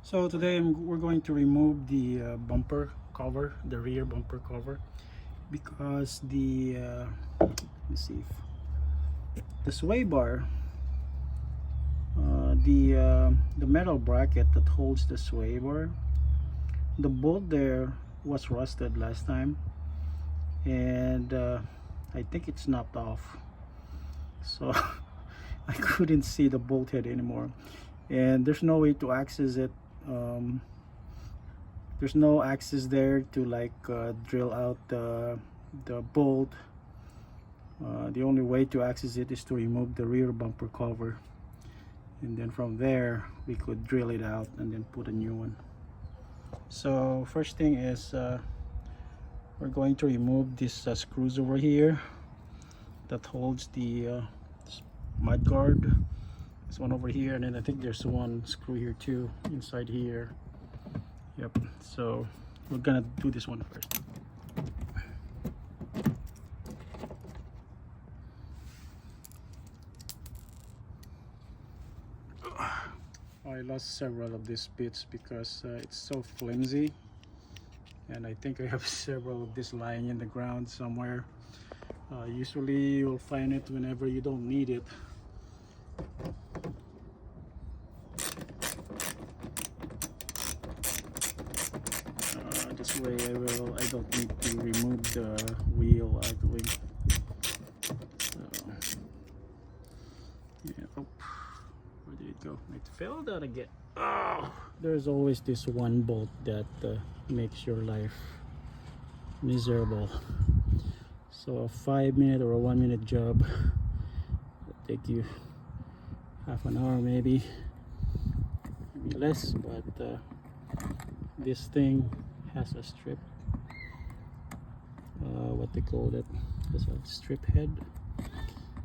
So today we're going to remove the bumper cover, the rear bumper cover, because let me see, the sway bar, the metal bracket that holds the sway bar, the bolt there was rusted last time, and I think it snapped off, so I couldn't see the bolt head anymore, and there's no way to access it. There's no access there to drill out the bolt. The only way to access it is to remove the rear bumper cover, and then from there we could drill it out and then put a new one. So first thing is we're going to remove these screws over here that holds the mud guard. This one over here, and then I think there's one screw here too inside here. Yep, so we're gonna do this one first. I lost several of these bits because it's so flimsy, and I think I have several of this lying in the ground somewhere. Usually you'll find it whenever you don't need it. This way I don't need to remove the wheel actually. So yeah, oh, where did it go? It fell down again. Oh, there's always this one bolt that makes your life miserable. So a 5-minute or a 1-minute job will take you half an hour, maybe less, but this thing has a strip, what they call it, has a strip head.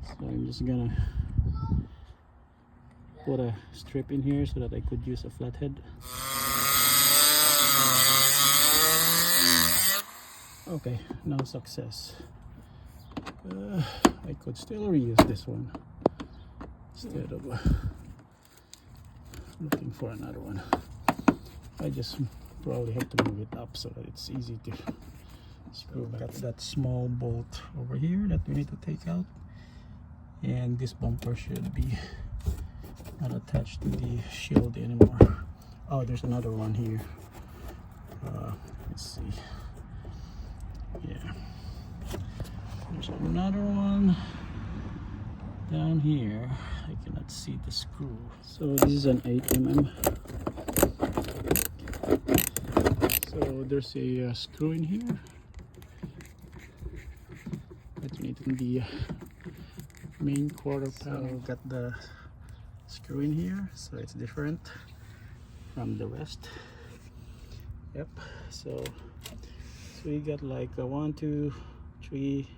So I'm just gonna put a strip in here so that I could use a flathead. Okay, no success. I could still reuse this one instead of looking for another one. I just probably have to move it up so that it's easy to screw back. Got that small bolt over here that we need to take out, and this bumper should be not attached to the shield anymore. Oh, there's another one here. Let's see. Yeah, there's another one down here. I cannot see the screw. So this is an 8mm. So there's a screw in here that you need in the main quarter panel. So got the screw in here, so it's different from the rest. Yep, so we got like a 1 2 3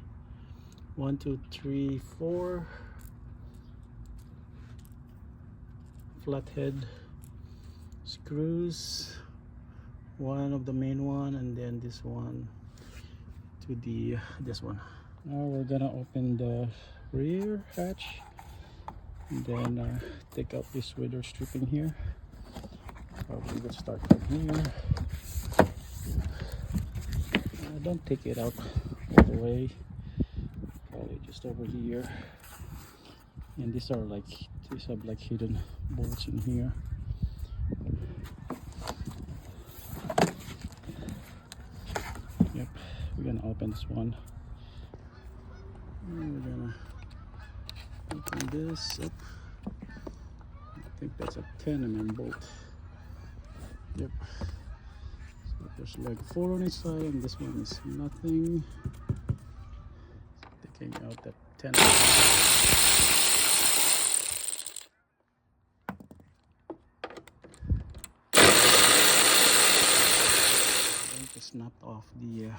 1 2 3 4 flathead screws, one of the main one, and then this one to the this one. Now we're gonna open the rear hatch and then take out this weather strip in here. Probably we'll start from here. Don't take it out all the way, probably just over here. And these have like hidden bolts in here. Yep, we're gonna open this one. And we're gonna open this up. I think that's a 10mm bolt. Yep. So there's like 4 on each side, and this one is nothing. Taking out that 10. Snapped off the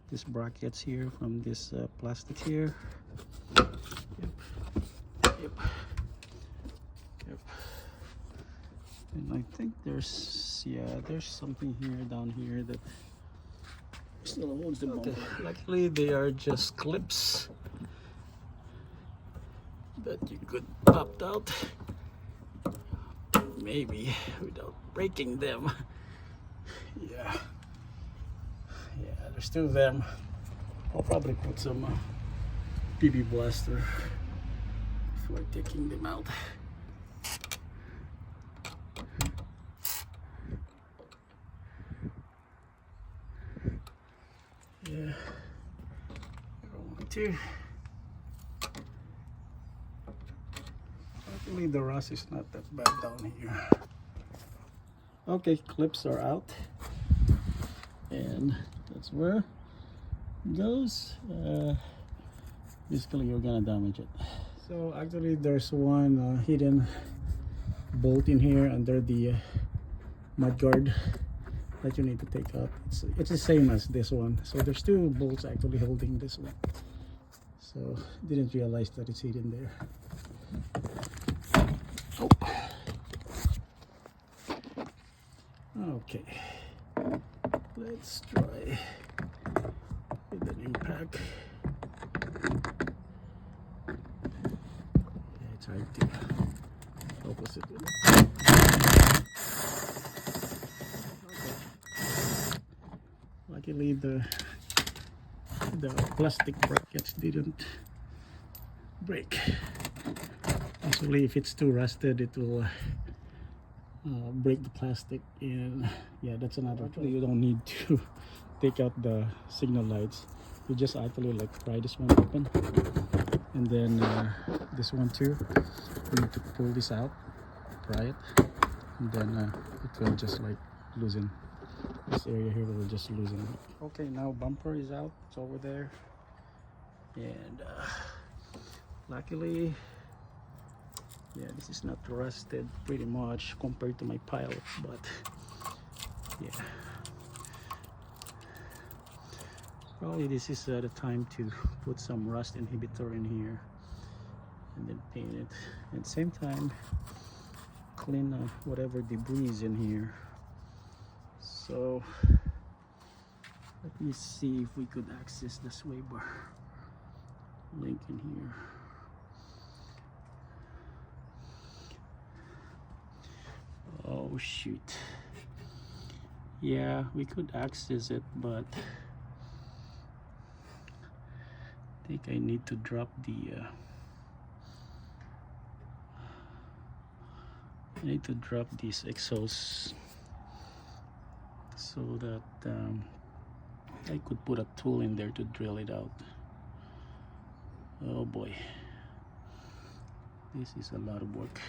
these brackets here from this plastic here. Yep. And I think there's something here down here that still holds the bumper. Luckily they are just clips that you could pop out. maybe without breaking them. Yeah, there's two of them. I'll probably put some BB blaster before taking them out. Yeah, I don't want to. Luckily the rust is not that bad down here. Okay, clips are out, and that's where it goes. Basically you're gonna damage it. So actually there's one hidden bolt in here under the mudguard that you need to take out. It's the same as this one. So there's two bolts actually holding this one. So didn't realize that it's hidden there. Oh. Okay, let's try with an impact. Yeah, it's hard to focus it with it. Okay. Luckily the plastic brackets didn't break. Actually, if it's too rusted, it will break the plastic, and yeah, that's another. Actually, you don't need to take out the signal lights. You just actually like pry this one open, and then this one too. You need to pull this out, pry it, and then it will just like loosen. This area here will just loosen. Okay, now bumper is out. It's over there, and luckily. Yeah, this is not rusted pretty much compared to my Pilot, but yeah, probably this is the time to put some rust inhibitor in here and then paint it. At the same time, clean whatever debris is in here. So let me see if we could access the sway bar link in here. Oh shoot, yeah, we could access it, but I think I need to drop the I need to drop these exhausts so that I could put a tool in there to drill it out. Oh boy, this is a lot of work.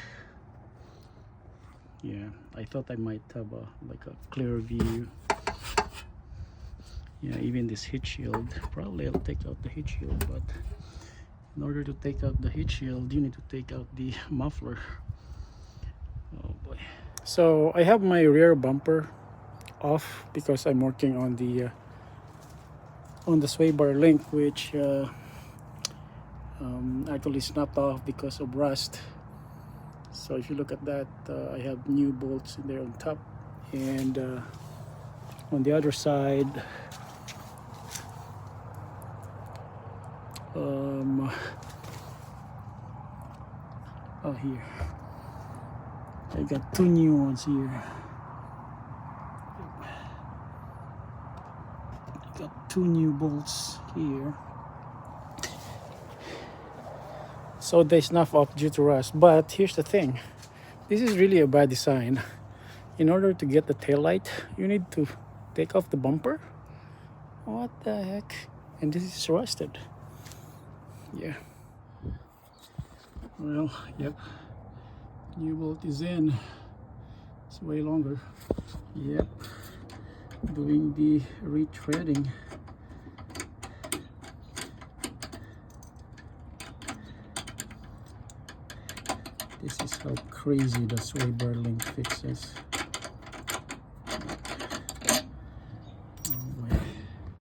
Yeah, I thought I might have like a clear view. Yeah, even this heat shield, probably I'll take out the heat shield, but in order to take out the heat shield you need to take out the muffler. Oh boy. So I have my rear bumper off because I'm working on the sway bar link, which actually snapped off because of rust. So if you look at that, I have new bolts in there on top, and on the other side, oh here, I got two new ones here. I got two new bolts here. So they snuff off due to rust. But here's the thing, this is really a bad design. In order to get the tail light, you need to take off the bumper. What the heck? And this is rusted. Yeah. Well, yep. New bolt is in. It's way longer. Yep. Doing the retreading. This is how crazy the sway bar link fixes.